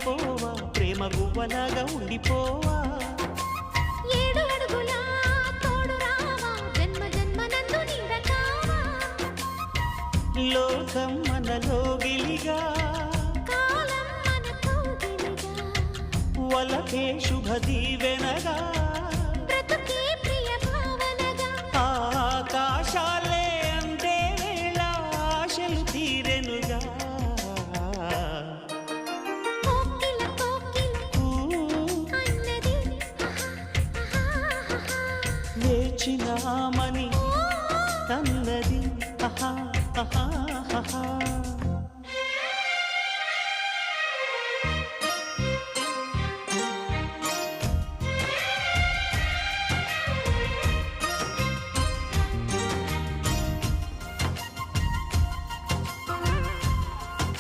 వెళ్ళిపోవా ప్రేమ గువ్వలాగా ఉండిపోవా ఏడు అడుగుల తోడు రావా జన్మ జన్మనందు నీడ కావా లోకం మనలో గిలిగా కాలం మన కోగిలిగా వలకే శుభ దీవెనగా